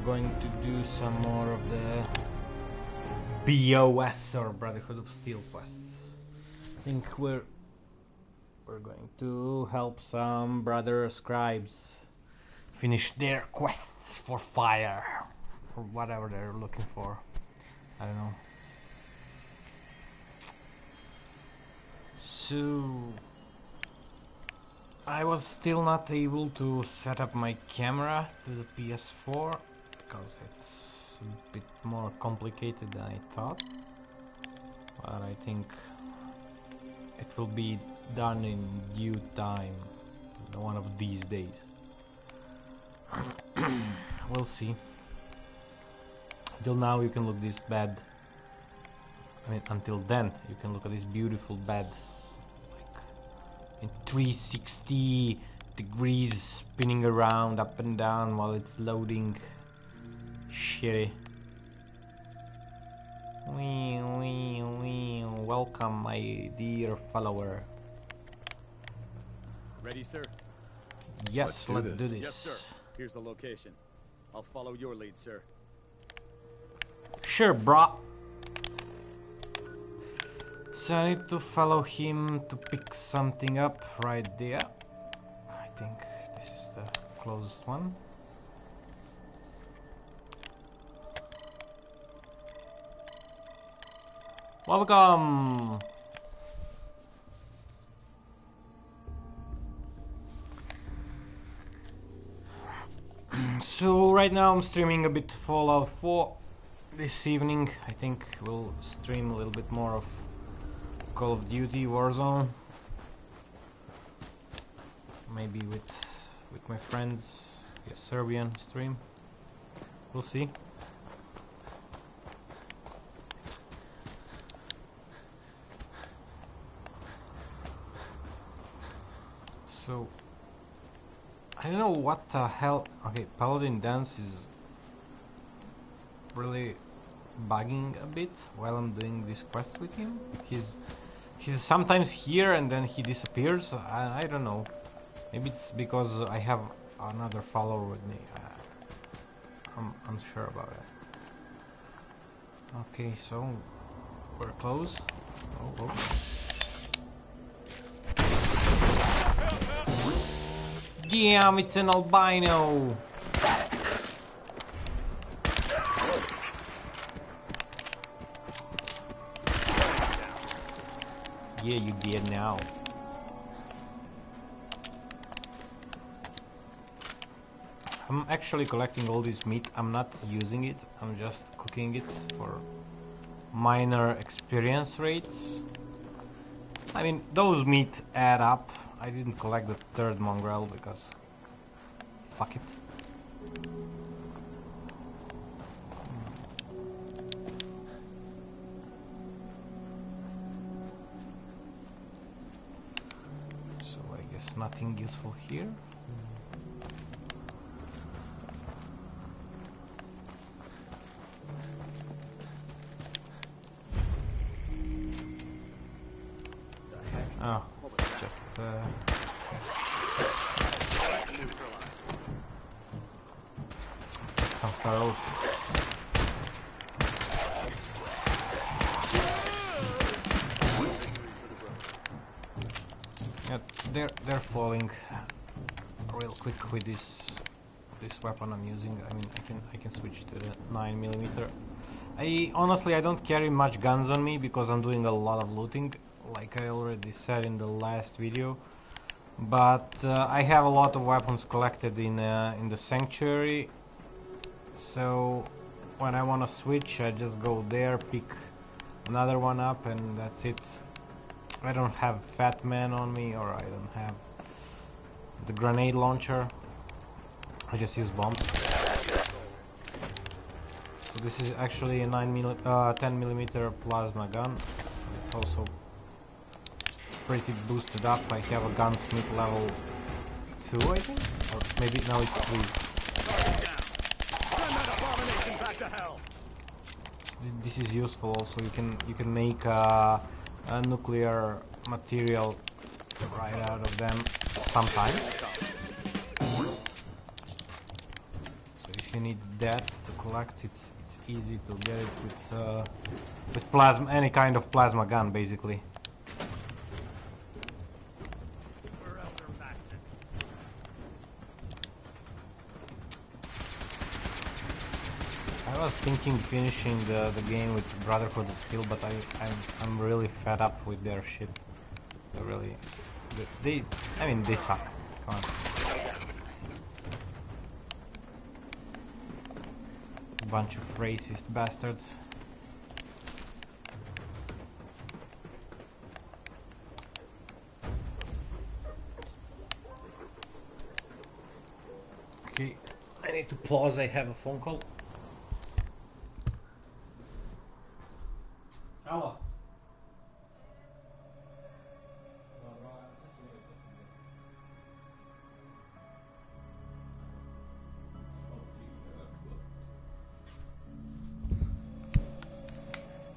going to do some more of the BOS or Brotherhood of Steel quests. I think we're going to help some brother scribes finish their quests for fire or whatever they're looking for. I don't know. So I was still not able to set up my camera to the PS4 because it's a bit more complicated than I thought, but I think it will be done in due time, one of these days. We'll see. Till now you can look this bed. I mean, until then you can look at this beautiful bed, like in 360 degrees, spinning around up and down while it's loading. Shitty. Wee, wee, wee. Welcome, my dear follower. Ready, sir? Yes, let's do this. Yes, sir. Here's the location. I'll follow your lead, sir. Sure, brah. So I need to follow him to pick something up right there. I think this is the closest one. Welcome! So right now I'm streaming a bit Fallout 4. This evening I think we'll stream a little bit more of Call of Duty Warzone. Maybe with my friends, a Serbian stream. We'll see. So I don't know what the hell. Okay, Paladin Dance is really bugging a bit while I'm doing this quest with him. He's sometimes here and then he disappears. I don't know. Maybe it's because I have another follower with me. I'm unsure about it. Okay, so we're close. Oh. Damn, it's an albino! Yeah, you did now. I'm actually collecting all this meat. I'm not using it. I'm just cooking it for minor experience rates. I mean, those meat add up. I didn't collect the third mongrel because fuck it. So I guess nothing useful here. Oh, just some pharaohs. Yeah, they're falling real quick with this weapon I'm using. I mean, I can switch to the 9mm. I don't carry much guns on me because I'm doing a lot of looting, like I already said in the last video. But I have a lot of weapons collected in the sanctuary, so when I want to switch I just go there, pick another one up, and that's it. I don't have Fat Man on me, or I don't have the grenade launcher. I just use bombs. So this is actually a 10mm plasma gun. It's also pretty boosted up. I have a gunsmith level 2, I think, or maybe now it's 3. This is useful also. You can make a nuclear material right out of them sometimes. So if you need that to collect. It's easy to get it with plasma, any kind of plasma gun, basically. I was thinking finishing the game with Brotherhood of Steel, but I'm really fed up with their shit. They really, I mean, they suck. Come on. Bunch of racist bastards. Okay, I need to pause. I have a phone call. Hello.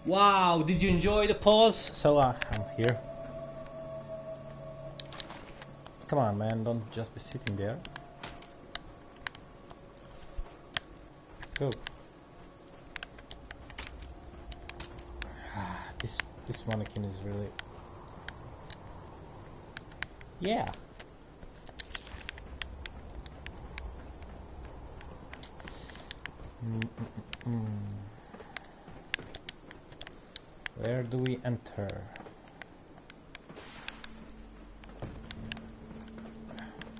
Wow, did you enjoy the pause? So I'm here. Come on, man, don't just be sitting there. Go. This mannequin is really... Yeah. Where do we enter?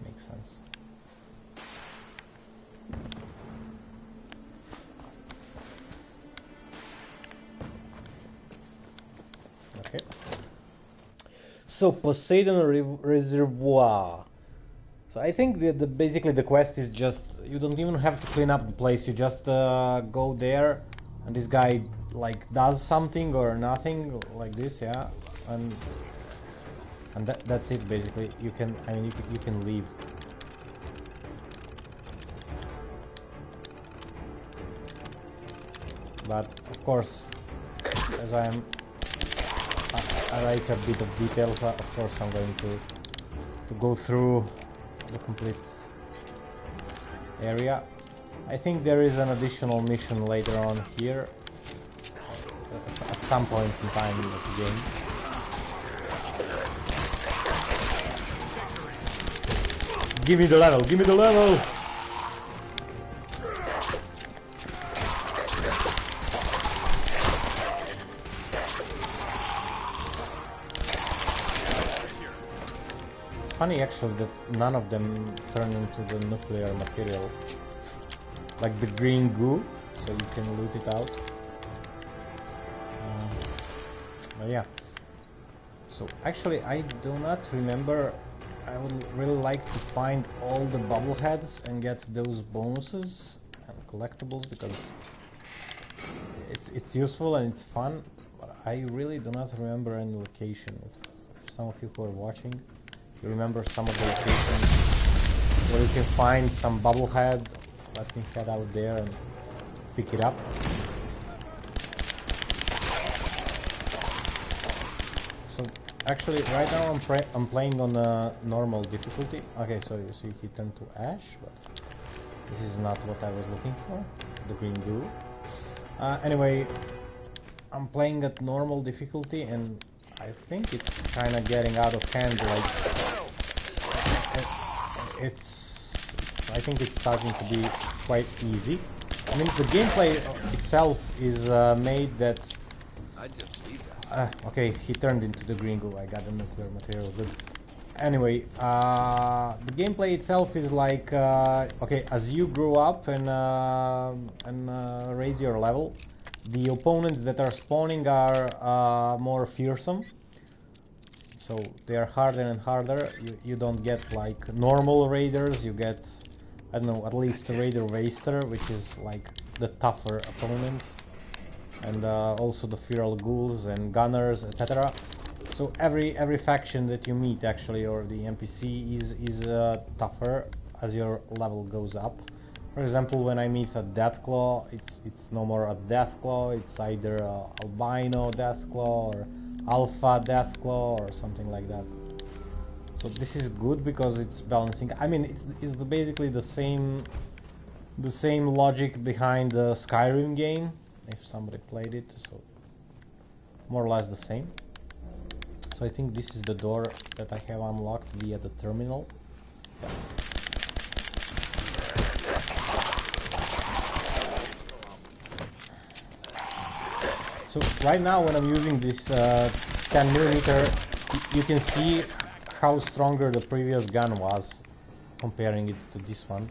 Makes sense. Okay. So Poseidon Reservoir. So I think basically the quest is just, you don't even have to clean up the place. You just go there, and this guy like does something or nothing like this, yeah, and that's it basically. You can, I mean, you can leave. But of course, as I like a bit of details, of course I'm going to go through the complete area. I think there is an additional mission later on here at some point in time in the game. Give me the level, give me the level! It's funny actually that none of them turn into the nuclear material. Like the green goo, so you can loot it out. But yeah. So actually I do not remember. I would really like to find all the bubble heads and get those bonuses and collectibles, because it's useful and it's fun, but I really do not remember any location. If some of you who are watching, you remember some of the locations where you can find some bubble head, let me head out there and pick it up. So actually right now I'm playing on a normal difficulty. Okay, so you see he turned to ash, but this is not what I was looking for, the green goo. Anyway, I'm playing at normal difficulty and I think it's kind of getting out of hand. Like I think it's starting to be quite easy. I mean, the gameplay itself is made that... I just see that. Okay, he turned into the green goo. I got the nuclear material. Good. Anyway, the gameplay itself is like, okay, as you grow up and raise your level, the opponents that are spawning are more fearsome. So they are harder and harder. You don't get like normal raiders. You get, I don't know, at least a raider waster, which is like the tougher opponent, and also the feral ghouls and gunners, etc. So every faction that you meet actually, or the NPC, is tougher as your level goes up. For example, when I meet a Deathclaw, it's no more a Deathclaw. It's either albino Deathclaw or alpha Deathclaw or something like that. So this is good because it's balancing. I mean, it's basically the same the same logic behind the Skyrim game, if somebody played it, so more or less the same. So I think this is the door that I have unlocked via the terminal. Yeah. So right now when I'm using this 10mm, you can see how stronger the previous gun was comparing it to this one.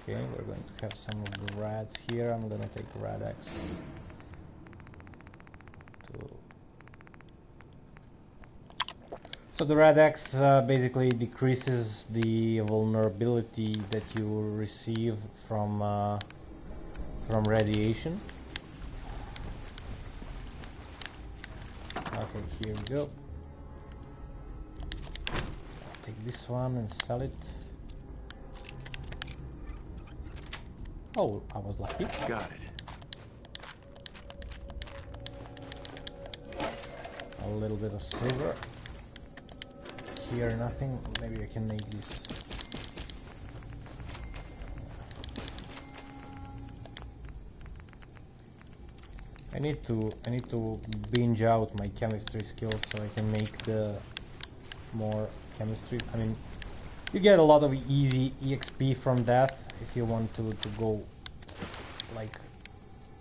Okay, we're going to have some of the rats here. I'm gonna take rat axe. So the red X basically decreases the vulnerability that you receive from radiation. Okay, here we go. Take this one and sell it. Oh, I was lucky. Got it. A little bit of silver. Here nothing. Maybe I can make this. I need to binge out my chemistry skills so I can make the more chemistry. I mean, you get a lot of easy EXP from that if you want to go like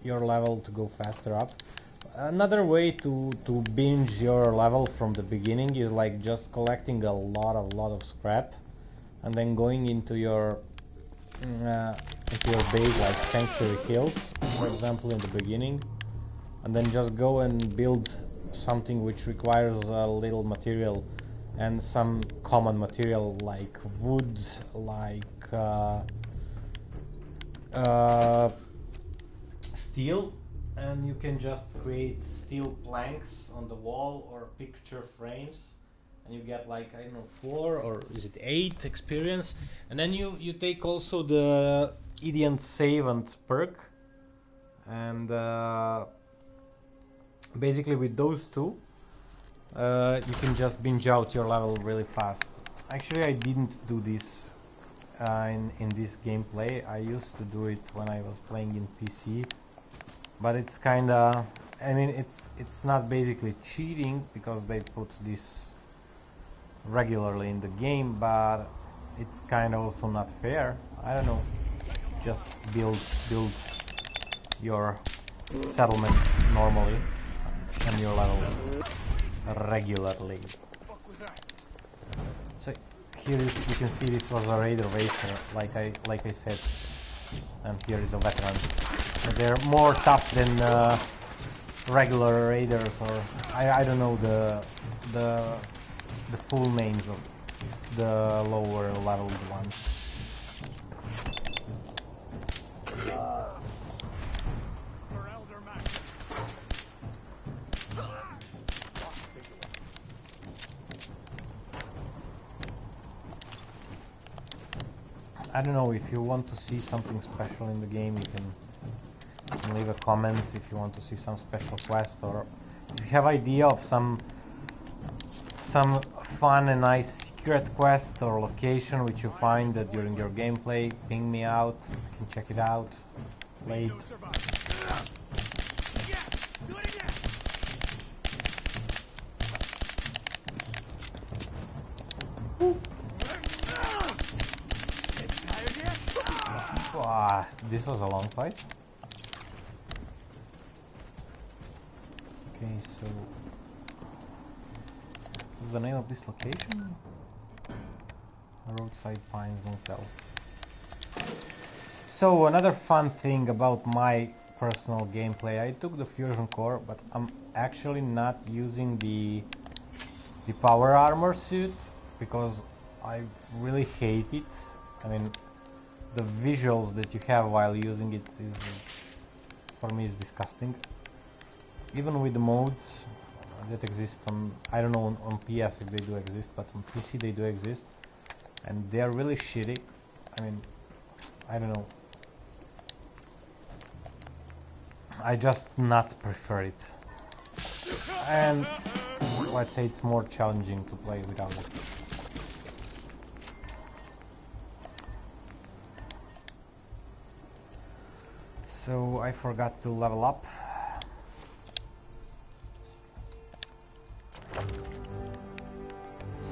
your level to go faster up. Another way to binge your level from the beginning is like just collecting a lot of scrap and then going into your base, like Sanctuary Hills, for example, in the beginning, and then just go and build something which requires a little material and some common material like wood, like steel. And you can just create steel planks on the wall or picture frames, and you get like, I don't know, 4 or is it 8 experience. And then you take also the Idiot Savant perk, and basically with those two you can just binge out your level really fast. Actually, I didn't do this in this gameplay. I used to do it when I was playing in PC. But it's kinda, I mean, it's not basically cheating because they put this regularly in the game, but it's kinda also not fair. I don't know. Just build your settlement normally and your level regularly. So here you can see this was a raider racer, like I said, and here is a veteran. They're more tough than regular raiders, or I don't know the full names of the lower leveled ones. I don't know, if you want to see something special in the game, you can leave a comment if you want to see some special quest, or if you have idea of some fun and nice secret quest or location which you find during your gameplay, ping me out. I can check it out. Play it. Wow, this was a long fight. Okay, so what's the name of this location? Roadside Pines Motel. So another fun thing about my personal gameplay, I took the fusion core, but I'm actually not using the power armor suit because I really hate it. I mean, the visuals that you have while using it is, for me, is disgusting. Even with the modes that exist on, I don't know on PS if they do exist, but on PC they do exist, and they are really shitty. I mean, I don't know. I just not prefer it, and let's say it's more challenging to play without it. So I forgot to level up.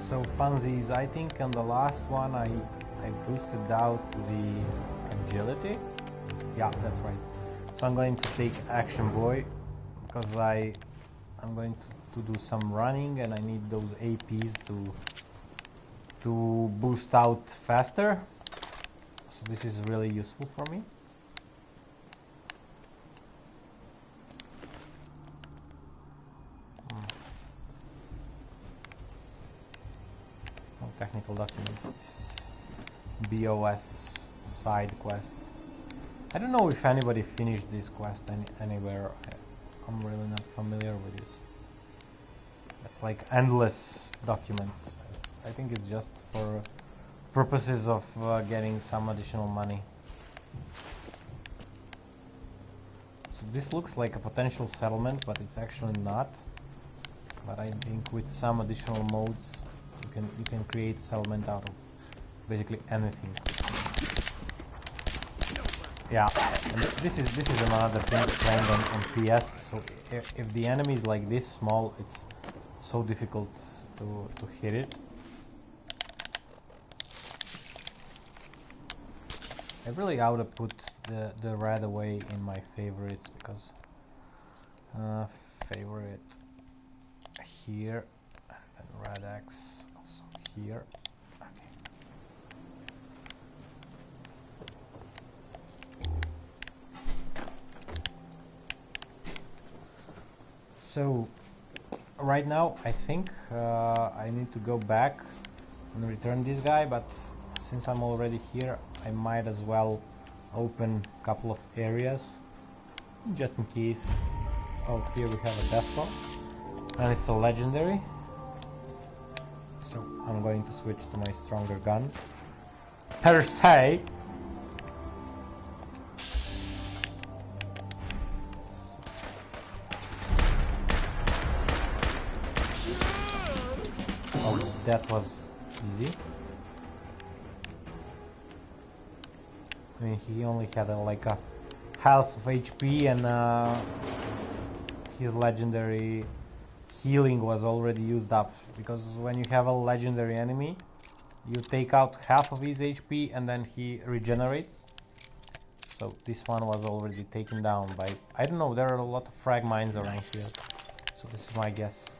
So funzies, I think on the last one I boosted out the agility. Yeah, that's right. So I'm going to take Action Boy because I'm going to do some running and I need those APs to boost out faster. So this is really useful for me. Technical documents. This is BOS side quest. I don't know if anybody finished this quest anywhere. I'm really not familiar with this. It's like endless documents. I think it's just for purposes of getting some additional money. So this looks like a potential settlement, but it's actually not. But I think with some additional modes you can create settlement out of basically anything. Yeah, and this is another thing playing on PS. So if the enemy is like this small, it's so difficult to hit it. I really ought to put the red away in my favorites because favorite here and then red X also here. So right now I think I need to go back and return this guy, but since I'm already here I might as well open a couple of areas just in case. Oh, here we have a death row and it's a legendary, so I'm going to switch to my stronger gun per se. That was easy. I mean, he only had like a half of HP and his legendary healing was already used up, because when you have a legendary enemy you take out half of his HP and then he regenerates. So this one was already taken down by, I don't know, there are a lot of frag mines around here, so this is my guess.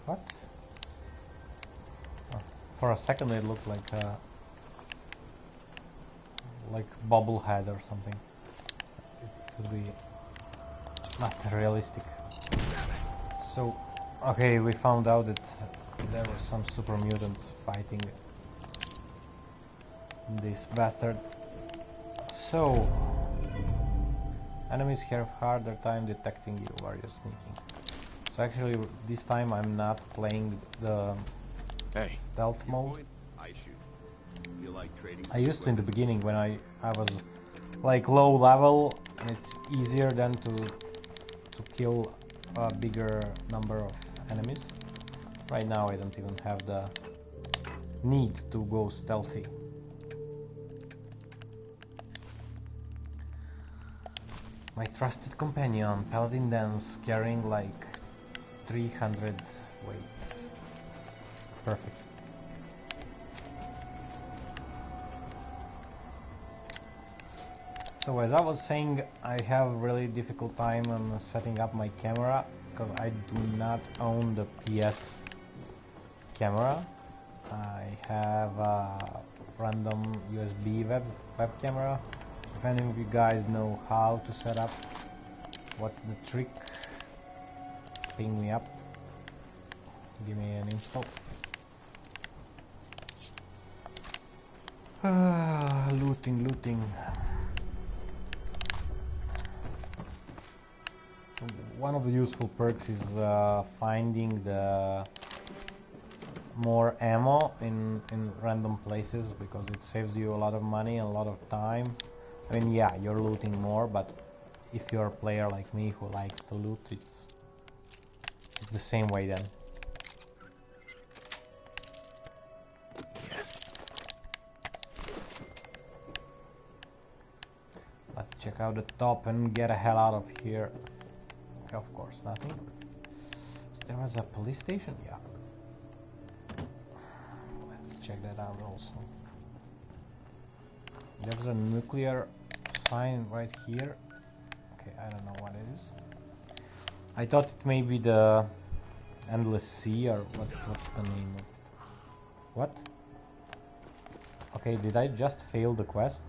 What? Oh, for a second it looked like bobblehead or something. It could be not realistic. So, okay, we found out that there were some super mutants fighting this bastard. So, enemies have harder time detecting you while you're sneaking. So actually, this time I'm not playing the stealth mode. I used to in the beginning when I was like low level, and it's easier then to kill a bigger number of enemies. Right now I don't even have the need to go stealthy. My trusted companion, Paladin Dance, carrying like 300 weight. Perfect. So as I was saying, I have a really difficult time on setting up my camera because I do not own the PS camera. I have a random USB web camera. If any of you guys know how to set up, what's the trick, ping me up, give me an info. Looting. One of the useful perks is finding the more ammo in random places because it saves you a lot of money and a lot of time. I mean, yeah, you're looting more, but if you're a player like me who likes to loot, it's the same way then. Yes. Let's check out the top and get the hell out of here. Okay, of course, nothing. So there was a police station? Yeah. Let's check that out also. There's a nuclear sign right here. Okay, I don't know what it is. I thought it may be the Endless Sea, or what's the name of it? What? Okay, did I just fail the quest?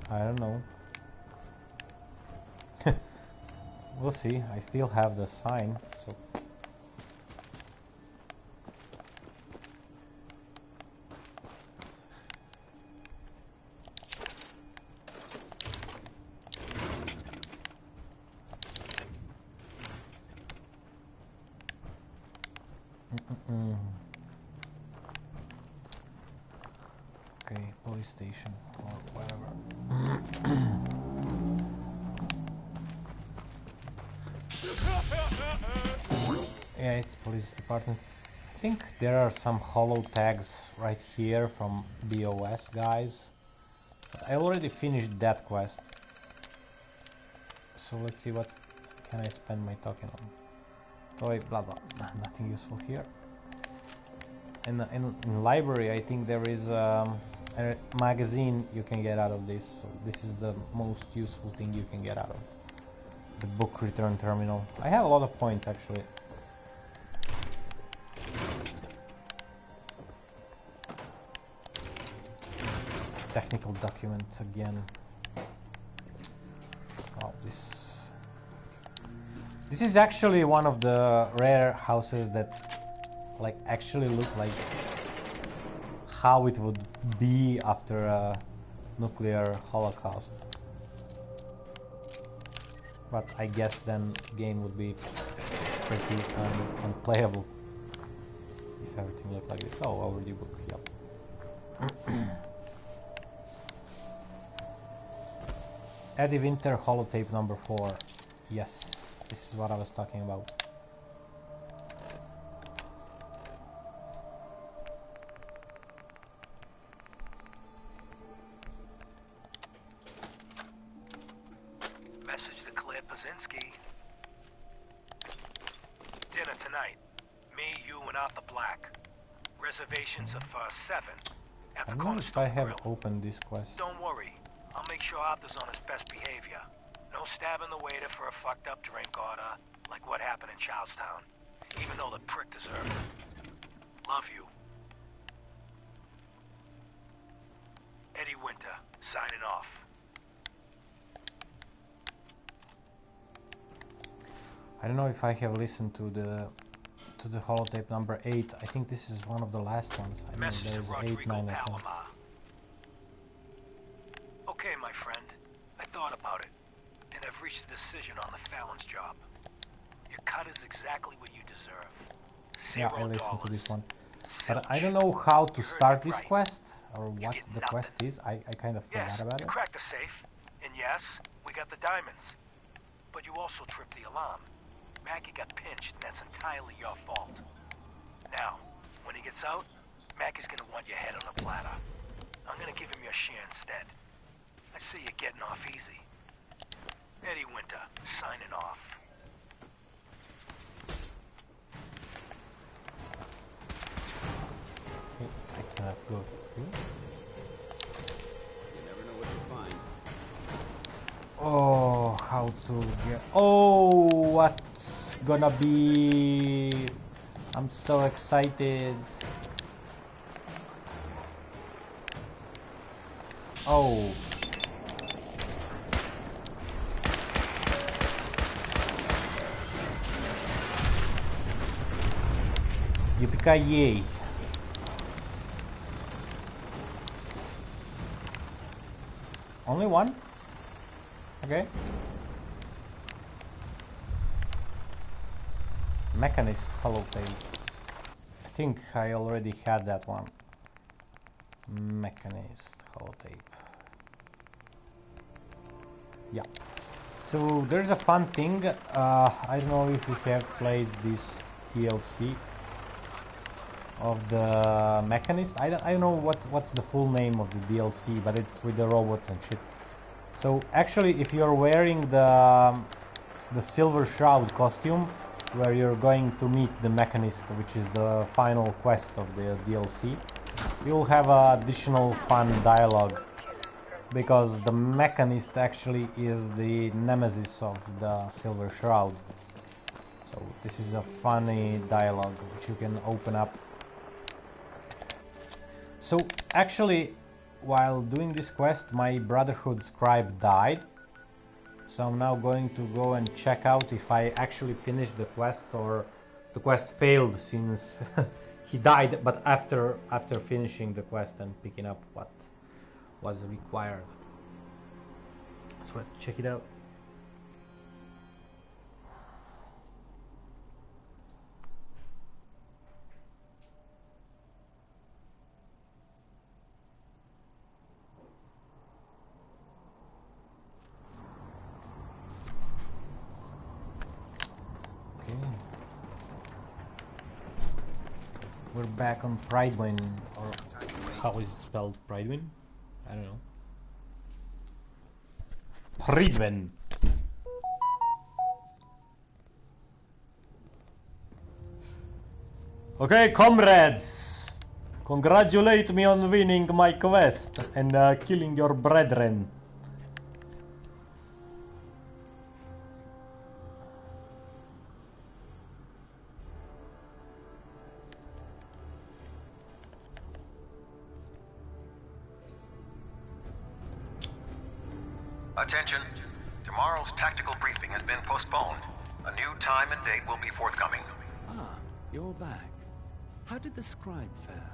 I don't know. We'll see. I still have the sign, so... Okay, police station or whatever. Yeah, it's police department. I think there are some hollow tags right here from BOS guys. I already finished that quest. So let's see what can I spend my token on. Toy, blah blah. Nothing useful here. In library, I think there is a magazine you can get out of this. So this is the most useful thing you can get out of the book return terminal. I have a lot of points actually. Technical documents again. Oh, this is actually one of the rare houses that like actually look like how it would be after a nuclear holocaust. But I guess then the game would be pretty unplayable if everything looked like this. Oh, overdue book, yep. Eddie Winter holotape number 4. Yes, this is what I was talking about. Message to Claire Pazinski. Dinner tonight. Me, you, and Arthur Black. Reservations are for 7 at I the don't know if I Cornerstone have Grill. opened this quest. Don't worry. I'll make sure Arthur's on his best behavior. No stabbing the waiter for a fucked up drink order, like what happened in Charlestown. Even though the prick deserved it. Love you. Eddie Winter, signing off. I don't know if I have listened to the holotape number 8. I think this is one of the last ones. I mean, Message to there's 8, Rodrigo 9, and 10. Palomar. Okay, my friend. I thought about it, and I've reached a decision on the Fallon's job. Your cut is exactly what you deserve. Yeah, I $0. listened to this one. Zilch. But I don't know how to You heard start me this right. quest, or You what get the nothing. quest is. I kind of Yes, forgot about you it. cracked the safe, and yes, we got the diamonds. But you also tripped the alarm. Mackie got pinched, and that's entirely your fault. Now, when he gets out, Mackie's gonna want your head on a platter. I'm gonna give him your share instead. I see you getting off easy. Eddie Winter, signing off. Okay, I cannot go through. You never know what you'll find. Oh, how to get... Oh, what's gonna be... I'm so excited. Oh. Yippee-ki-yay. Only one? Okay. Mechanist holotape. I think I already had that one. Mechanist holotape. Yeah. So there's a fun thing. I don't know if you have played this DLC of the Mechanist. I don't know what's the full name of the DLC, but it's with the robots and shit. So actually, if you're wearing the Silver Shroud costume, where you're going to meet the Mechanist, which is the final quest of the DLC, you'll have additional fun dialogue, because the Mechanist actually is the nemesis of the Silver Shroud. So this is a funny dialogue which you can open up. So actually, while doing this quest, my Brotherhood scribe died. So I'm now going to go and check out if I actually finished the quest or the quest failed, since he died, but after finishing the quest and picking up what was required. So let's check it out. We're back on Pridewin, or how is it spelled? Pridewin? I don't know. Pridewin. Okay, comrades! Congratulate me on winning my quest and killing your brethren. Attention. Tomorrow's tactical briefing has been postponed. A new time and date will be forthcoming. Ah, you're back. How did the scribe fare?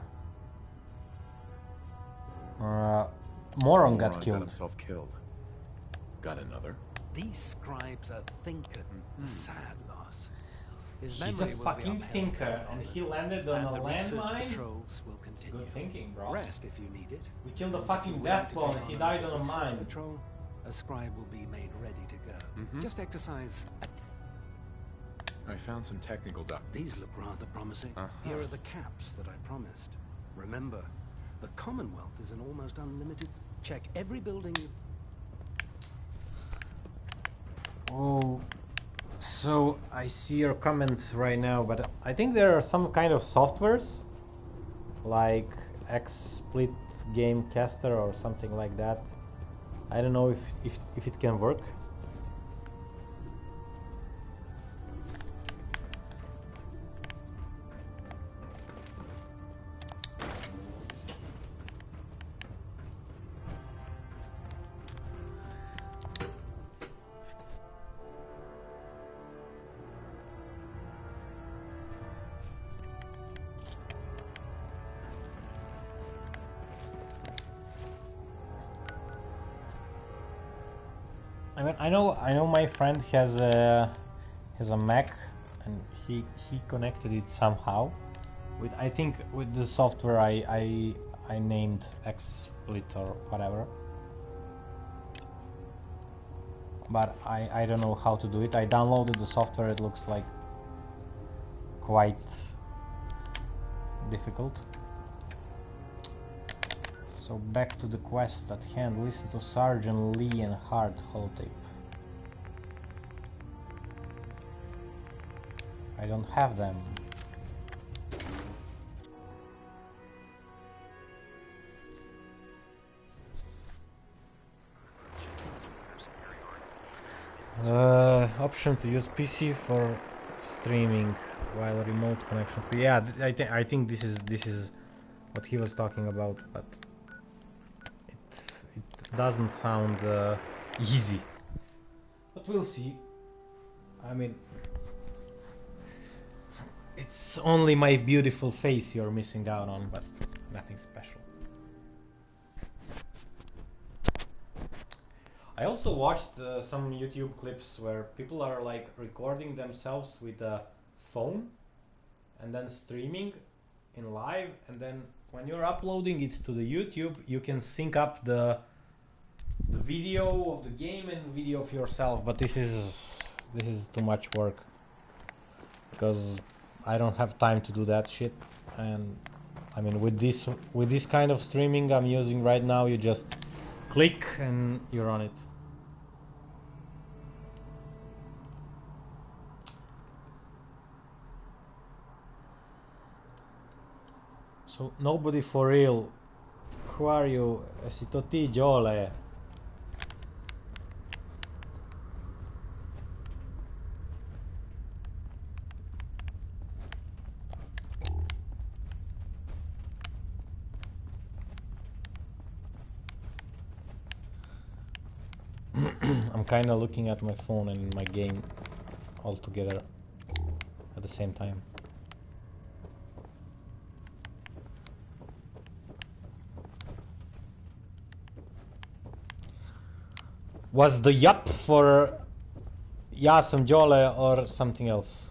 Moron got killed. Got himself killed. Got another? These scribes are thinker. A sad loss. His He's a memory will be fucking upheld thinker, and he landed on and a the research landmine. patrols will continue. Good thinking, bro. Rest if you need it. We killed a And if fucking you're willing death to ball take and he on died another on a research mine. patrol, a scribe will be made ready to go. Just exercise. I found some technical doc. These look rather promising. Here are the caps that I promised. Remember, the Commonwealth is an almost unlimited. Check every building you. Oh, so I see your comments right now, but I think there are some kind of softwares like XSplit Gamecaster or something like that. I don't know if it can work. I know my friend has a Mac, and he connected it somehow with, I think, with the software I named XSplit or whatever, but I don't know how to do it. I downloaded the software. It looks like quite difficult. So back to the quest at hand. Listen to Sergeant Lee and Hart holotape. I don't have them. Option to use PC for streaming while remote connection. Yeah, I think this is what he was talking about, but it doesn't sound easy. But we'll see. I mean, it's only my beautiful face you're missing out on, but nothing special. I also watched some YouTube clips where people are like recording themselves with a phone and then streaming in live, and then when you're uploading it to the YouTube, you can sync up the video of the game and video of yourself. But this is too much work because I don't have time to do that shit. And I mean, with this kind of streaming I'm using right now, you just click and you're on it. So nobody for real. Who are you? Si to ti, Jole? I'm kinda looking at my phone and my game all together at the same time. Was the yup for ja sam Jole or something else?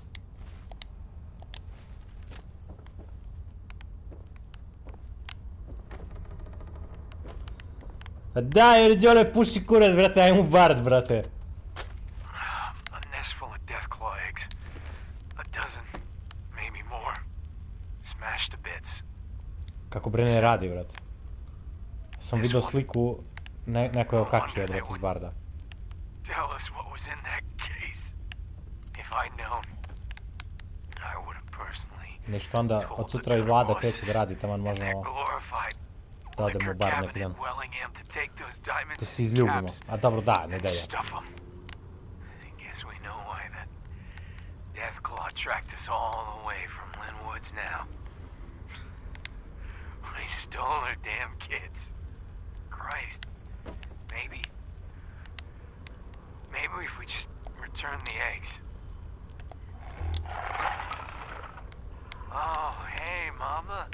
Daj, Jole, puši kurac, brate, ajmo bard, brate. A nest full of deathclaw eggs. A dozen, maybe more. Smashed to bits. Kako bre ne radi, brate. Sam vidio sliku neko je okačio, brate, iz barda. Tell us what was in that case. If I'd known, I would have personally. Nešto onda od sutra i vlada kreće da radi, taman možemo da odemo bar neki dan. Da se izljubimo. A dobro, da, ne daje. Deathclaw tracked us all the way from Lynn Woods now. They stole their damn kids. Christ. Maybe if we just return the eggs. Oh, hey, Mama.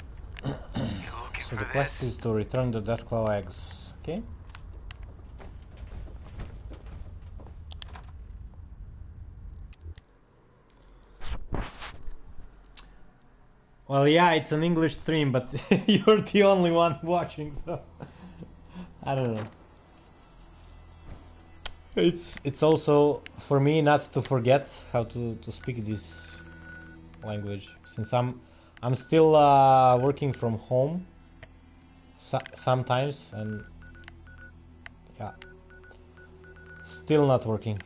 You looking So for the quest this? is to return the Deathclaw eggs. Okay. Well, yeah, it's an English stream, but you're the only one watching, so I don't know. It's also for me not to forget how to speak this language, since I'm still working from home sometimes, and yeah, still not working.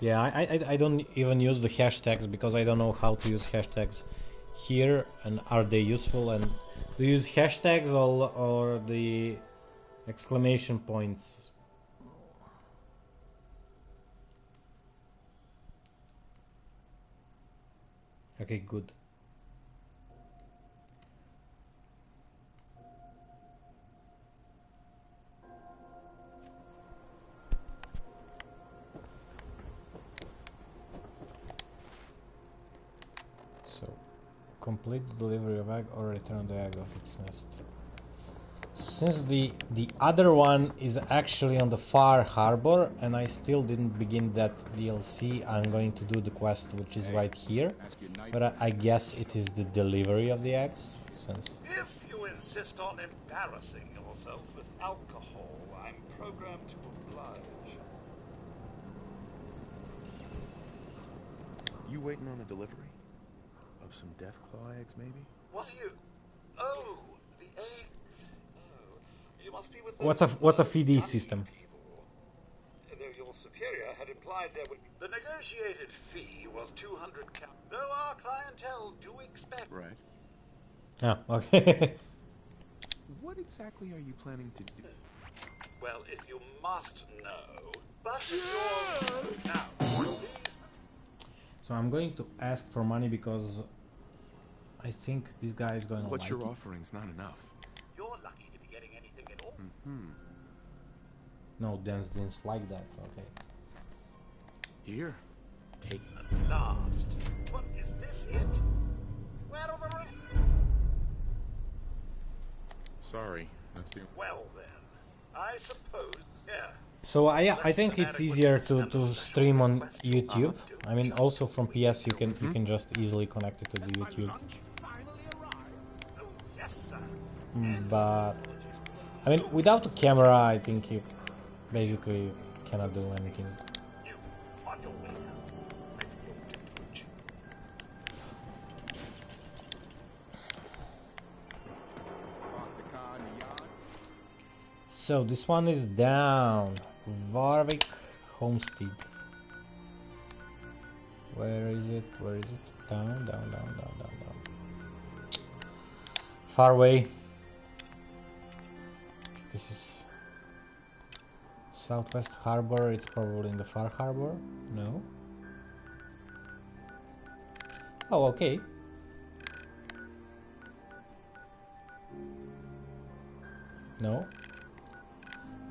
Yeah, I don't even use the hashtags because I don't know how to use hashtags here, and are they useful, and do you use hashtags or the exclamation points? Okay, good. Complete the delivery of egg or return the egg of its nest. So since the other one is actually on the Far Harbor and I still didn't begin that DLC, I'm going to do the quest which is right here. But I guess it is the delivery of the eggs, since... If you insist on embarrassing yourself with alcohol, I'm programmed to oblige. You waiting on a delivery? Of some Deathclaw eggs, maybe? What are you... Oh, the eggs. Oh, you must be with What's a FD system? Though your superior had implied there would... The negotiated fee was 200 cap. Though our clientele do expect... Right. Oh, okay. What exactly are you planning to do? Well, if you must know... But if you're... Now, please... So I'm going to ask for money because I think this guy is going to What like you're it. offering's not enough. You're lucky to be getting anything at all. No, Dance didn't like that. Okay. Here. Take At last. What, is this it? Where are the rest? Sorry, that's the... Well then, I suppose, yeah. So I think it's easier to stream on YouTube. I mean, also from PS you can just easily connect it to the YouTube. Oh, yes, sir. But I mean, without a camera, I think you basically cannot do anything. You on your way now. With your technology. So this one is down. Warwick Homestead. Where is it? Where is it? Down, down, down, down, down, down. Far away. This is Southwest Harbor. It's probably in the Far Harbor. No. Oh, okay. No.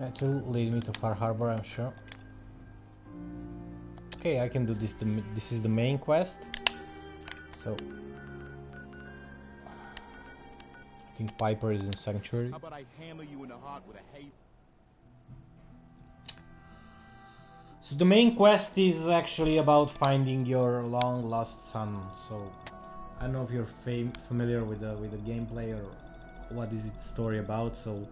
It will lead me to Far Harbor, I'm sure. Okay, I can do this. This is the main quest. So I think Piper is in Sanctuary. How about I hammer you in the heart with a hay? So the main quest is actually about finding your long lost son. So I don't know if you're familiar with the gameplay or what is its story about. So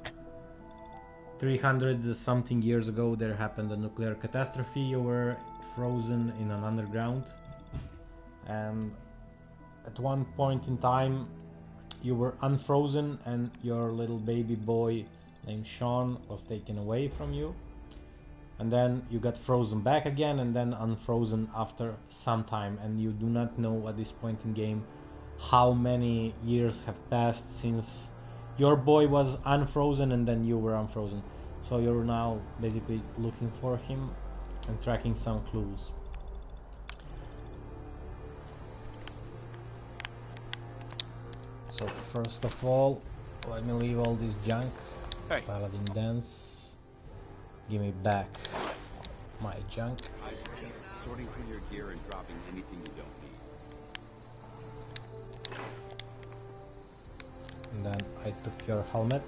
300 something years ago there happened a nuclear catastrophe. You were frozen in an underground, and at one point in time you were unfrozen and your little baby boy named Sean was taken away from you, and then you got frozen back again and then unfrozen after some time, and you do not know at this point in game how many years have passed since your boy was unfrozen and then you were unfrozen. So you're now basically looking for him and tracking some clues. So first of all, let me leave all this junk. Hey. Paladin dance. Give me back my junk. I suggest sorting through your gear and dropping anything you don't need. And then I took your helmet.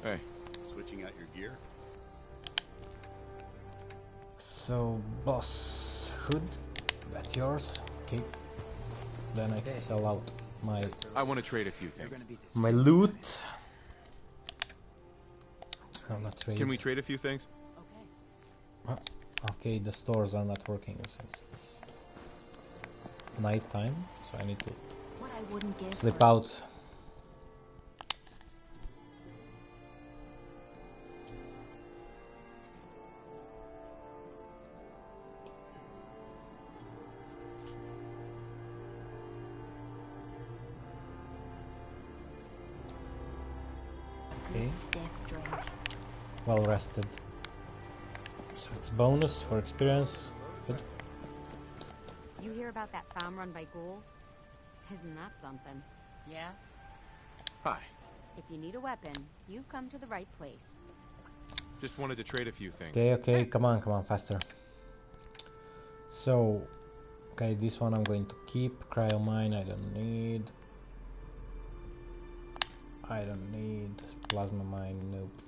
Hey. Switching out your gear? So boss hood, that's yours. Okay. Then I can sell out I want to trade a few things. my loot. I'm not trading. Can we trade a few things? Okay, the stores are not working since it's night time, so I need to slip out. Okay. Well rested. So it's bonus for experience. Good. You hear about that farm run by ghouls? Isn't that something? Yeah? Hi. If you need a weapon, you've come to the right place. Just wanted to trade a few things. Okay, come on, faster. So, okay, this one I'm going to keep. Cryo mine I don't need. I don't need plasma mine, nope.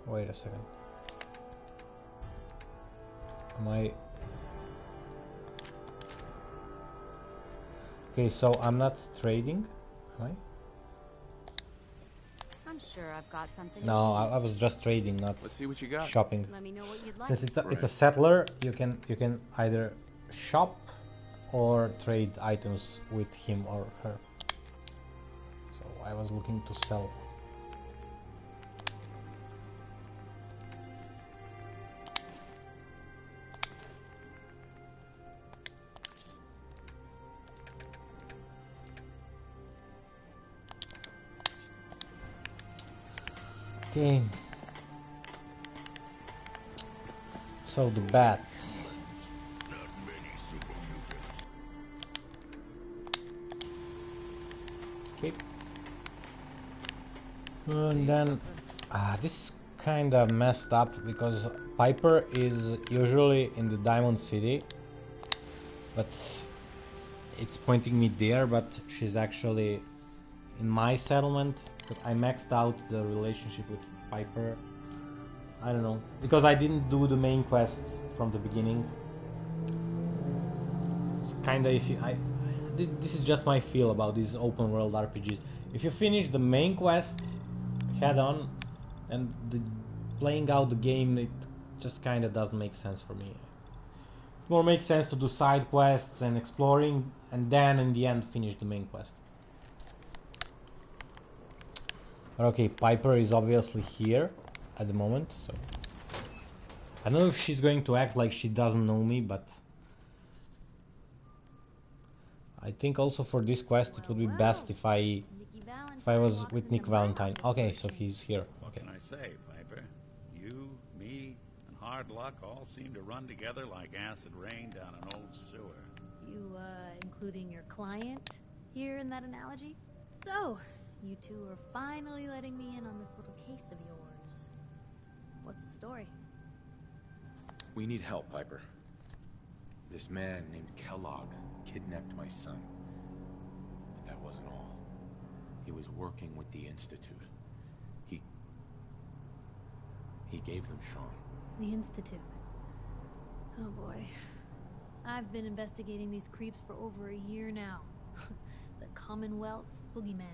Wait a second. Am I... Okay, so I'm not trading, am I? I'm sure I've got something. No, I was just trading, not Let's see what you got. shopping. Let me know what you'd like. Since it's a settler, you can either shop or trade items with him or her. So I was looking to sell. Okay. So the bat. Okay. And then this is kinda messed up because Piper is usually in the Diamond City, but it's pointing me there, but she's actually in my settlement because I maxed out the relationship with Piper. I don't know, because I didn't do the main quests from the beginning. It's kinda this is just my feel about these open world RPGs. If you finish the main quest head on, and playing out the game, it just kinda doesn't make sense for me. It more makes sense to do side quests and exploring, and then in the end finish the main quest. But okay, Piper is obviously here at the moment, so I don't know if she's going to act like she doesn't know me, but I think also for this quest it would be best if I was with Nick Valentine. Okay, so he's here. What Okay. can I say, Piper? You, me, and hard luck all seem to run together like acid rain down an old sewer. You, including your client here in that analogy? So, you two are finally letting me in on this little case of yours. What's the story? We need help, Piper. This man named Kellogg kidnapped my son. But that wasn't all. He was working with the Institute. He gave them Sean. The Institute. Oh boy. I've been investigating these creeps for over a year now. The Commonwealth's boogeyman.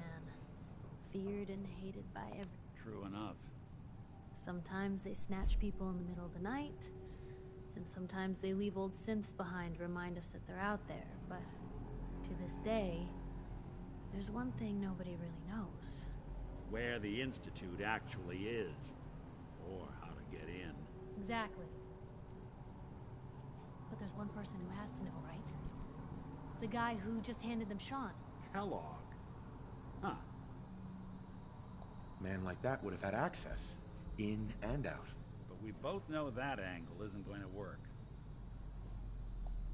Feared and hated by everyone. True enough. Sometimes they snatch people in the middle of the night, and sometimes they leave old synths behind to remind us that they're out there, but to this day, there's one thing nobody really knows. Where the Institute actually is. Or how to get in. Exactly. But there's one person who has to know, right? The guy who just handed them Sean. Kellogg. Huh. Man like that would have had access. In and out. But we both know that angle isn't going to work.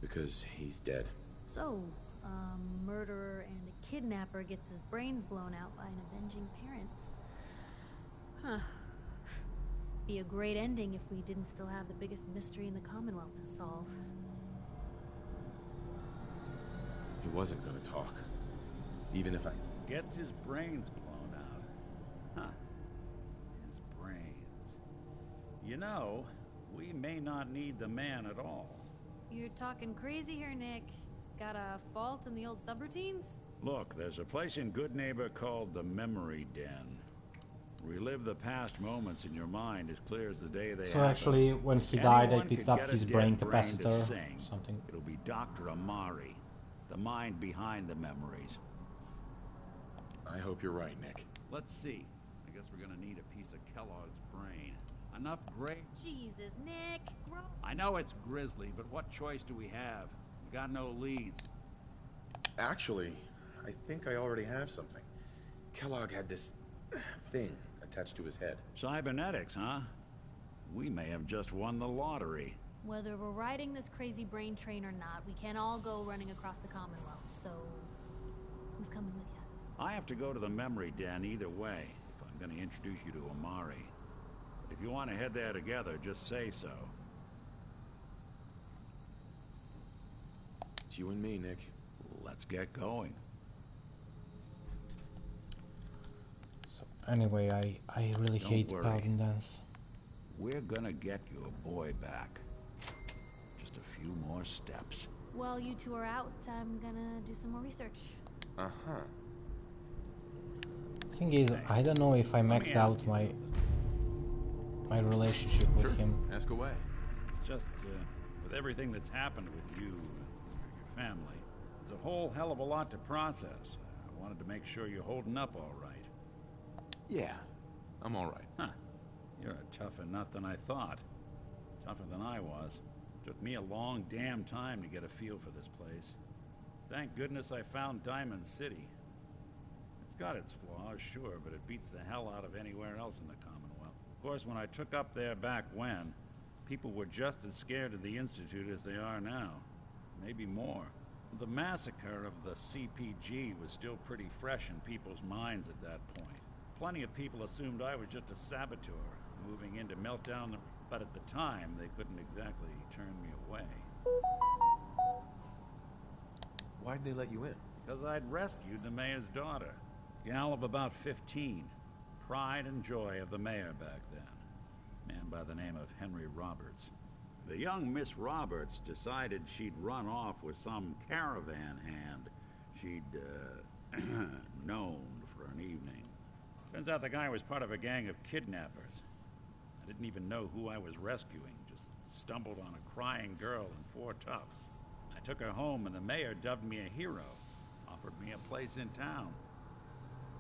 Because he's dead. So, a murderer and a kidnapper gets his brains blown out by an avenging parent. Huh. Be a great ending if we didn't still have the biggest mystery in the Commonwealth to solve. He wasn't gonna talk. Even if I... Gets his brains blown out. Huh. His brains. You know, we may not need the man at all. You're talking crazy here, Nick. Got a fault in the old subroutines? Look, there's a place in Good Neighbor called the Memory Den. Relive the past moments in your mind as clear as the day they So happened. actually, when he died, I picked up his brain capacitor, something. It'll be Dr. Amari, the mind behind the memories. I hope you're right, Nick. Let's see. I guess we're gonna need a piece of Kellogg's brain. Enough gray... Jesus, Nick! I know it's grisly, but what choice do we have? We got no leads. Actually, I think I already have something. Kellogg had this... thing attached to his head. Cybernetics, huh? We may have just won the lottery. Whether we're riding this crazy brain train or not, we can't all go running across the Commonwealth, so... who's coming with you? I have to go to the Memory Den either way, if I'm gonna introduce you to Amari. But if you want to head there together, just say so. It's you and me, Nick. Let's get going. So anyway, I really Don't hate worry. Paladin Dance. We're gonna get your boy back. Just a few more steps. While you two are out, I'm gonna do some more research. Uh-huh. Thing is, I don't know if I Let me maxed ask out you my something. relationship with Sure. him. Ask away. It's just, with everything that's happened with you and your family, it's a whole hell of a lot to process. I wanted to make sure you're holding up all right. Yeah, I'm all right. Huh. You're a tougher nut than I thought. Tougher than I was. Took me a long damn time to get a feel for this place. Thank goodness I found Diamond City. It's got its flaws, sure, but it beats the hell out of anywhere else in the Commonwealth. Of course, when I took up there back when, people were just as scared of the Institute as they are now. Maybe more. The massacre of the CPG was still pretty fresh in people's minds at that point. Plenty of people assumed I was just a saboteur, moving in to melt down the... But at the time, they couldn't exactly turn me away. Why Why'd they let you in? Because I'd rescued the mayor's daughter. Gal of about 15. Pride and joy of the mayor back then. Man by the name of Henry Roberts. The young Miss Roberts decided she'd run off with some caravan hand she'd, known for an evening. Turns out the guy was part of a gang of kidnappers. I didn't even know who I was rescuing, just stumbled on a crying girl and 4 toughs. I took her home and the mayor dubbed me a hero, offered me a place in town.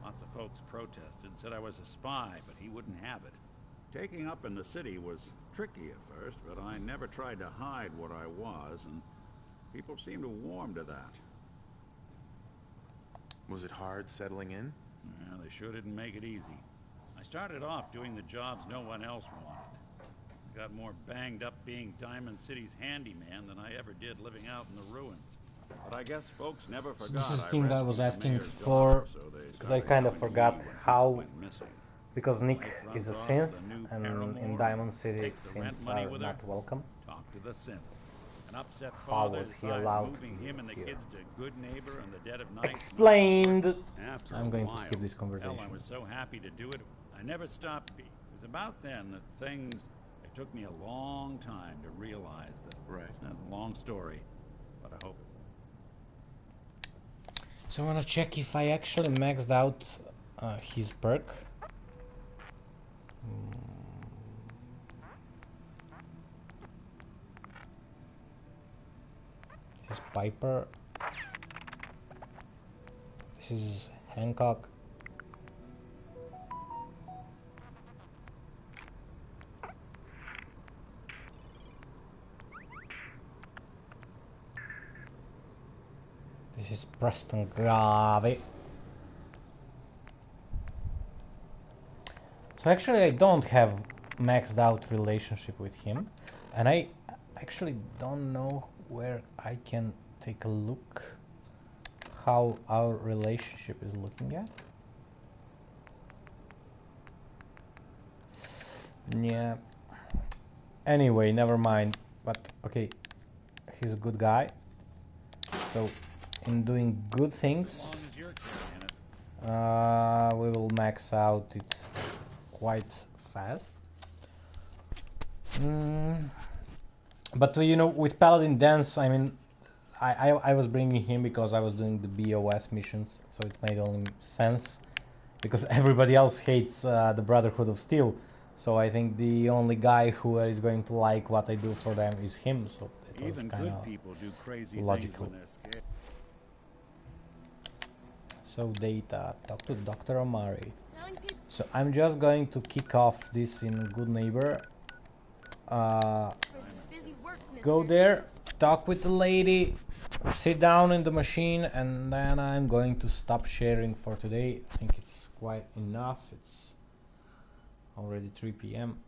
Lots of folks protested, said I was a spy, but he wouldn't have it. Taking up in the city was tricky at first, but I never tried to hide what I was, and people seemed to warm to that. Was it hard settling in? Yeah, they sure didn't make it easy. I started off doing the jobs no one else wanted. I got more banged up being Diamond City's handyman than I ever did living out in the ruins. But I guess folks never forgot. This is the thing that I was asking for, because I kind of forgot how, because Nick is a synth, and in Diamond City synths are not welcome. Talk to the synth. An upset How father was he decides allowed moving him and the here? kids to Good Neighbor in the dead of night. Explained! After I'm a going while, to skip this conversation. hell, I was so happy to do it. I never stopped. It was about then that things... It took me a long time to realize that. Right. That's a long story, but I hope... So I want to check if I actually maxed out his perk. His Piper. This is Hancock. This is Preston Garvey. So actually I don't have maxed out relationship with him, and I actually don't know where I can take a look how our relationship is looking at. Yeah. Anyway, never mind. But okay, he's a good guy. So in doing good things, we will max out it quite fast. But you know, with Paladin Dance, I mean, I was bringing him because I was doing the BOS missions, so it made only sense, because everybody else hates the Brotherhood of Steel, so I think the only guy who is going to like what I do for them is him, so it was kind of logical. So data, talk to Dr. Omari. So I'm just going to kick off this in Good Neighbor. Go there, talk with the lady, sit down in the machine, and then I'm going to stop sharing for today. I think it's quite enough. It's already 3 p.m.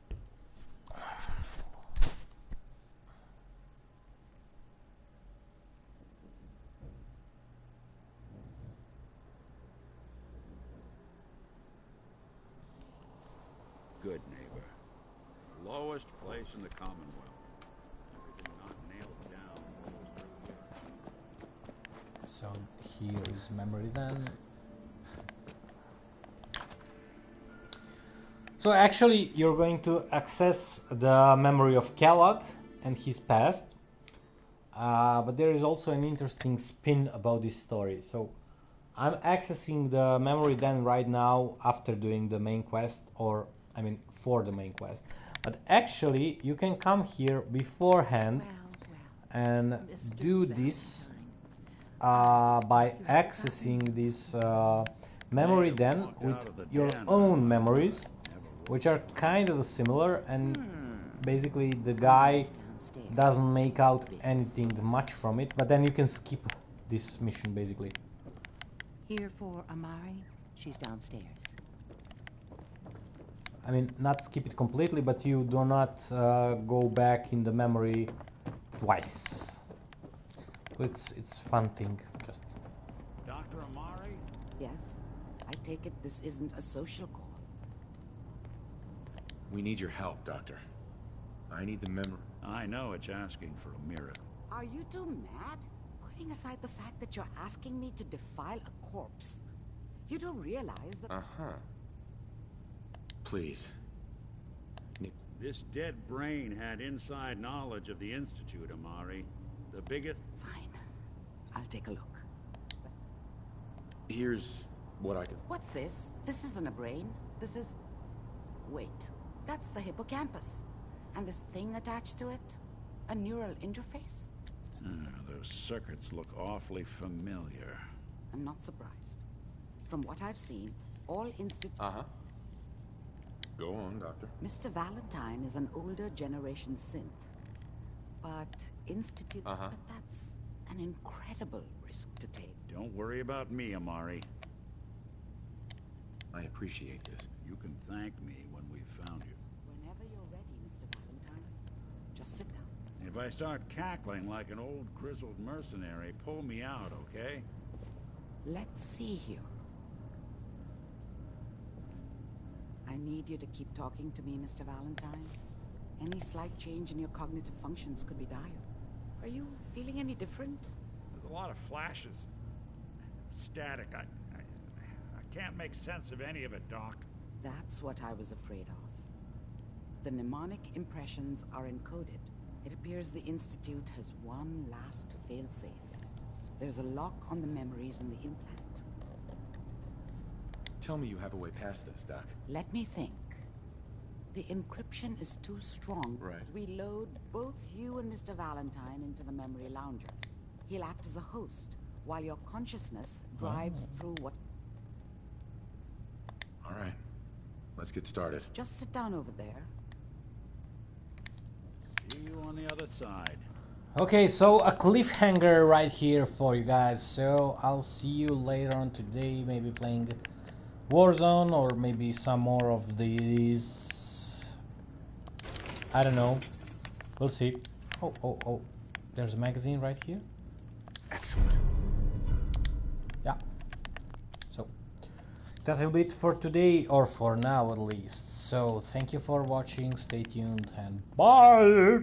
Good Neighbor. Lowest place in the Commonwealth. Everything not nailed down. So here is memory then. So actually you're going to access the memory of Kellogg and his past. But there is also an interesting spin about this story. So I'm accessing the memory then right now after doing the main quest, or I mean for the main quest. But actually you can come here beforehand and do this by accessing this memory then with your own memories, which are kind of similar, and basically the guy doesn't make out anything much from it, but then you can skip this mission basically. Here for Amari, she's downstairs. I mean, not skip it completely, but you do not go back in the memory twice. So it's fun thing, just. Dr. Amari? Yes. I take it this isn't a social call. We need your help, Doctor. I need the memory. I know it's asking for a miracle. Are you two mad? Leaving aside the fact that you're asking me to defile a corpse, you don't realize that... Uh-huh. Please. This dead brain had inside knowledge of the Institute, Amari. The biggest... Fine. I'll take a look. Here's what I could... What's this? This isn't a brain. This is... Wait. That's the hippocampus. And this thing attached to it? A neural interface? Those circuits look awfully familiar. I'm not surprised. From what I've seen, all Uh-huh. Go on, Doctor. Mr. Valentine is an older generation synth. But Institute... Uh-huh. But that's an incredible risk to take. Don't worry about me, Amari. I appreciate this. You can thank me when we've found you. Whenever you're ready, Mr. Valentine, just sit down. If I start cackling like an old grizzled mercenary, pull me out, okay? Let's see here. I need you to keep talking to me, Mr. Valentine. Any slight change in your cognitive functions could be dire. Are you feeling any different? There's a lot of flashes. Static. I can't make sense of any of it, Doc. That's what I was afraid of. The mnemonic impressions are encoded. It appears the Institute has one last failsafe. There's a lock on the memories in the implant. Tell me you have a way past this, Doc. Let me think. The encryption is too strong. Right. We load both you and Mr. Valentine into the memory loungers. He'll act as a host, while your consciousness drives through what... All right. Let's get started. Just sit down over there. See you on the other side. Okay, so a cliffhanger right here for you guys. So I'll see you later on today, maybe playing Warzone or maybe some more of these. I don't know. We'll see. Oh. There's a magazine right here. Excellent. Yeah. So that will be it for today, or for now at least. So thank you for watching. Stay tuned and bye.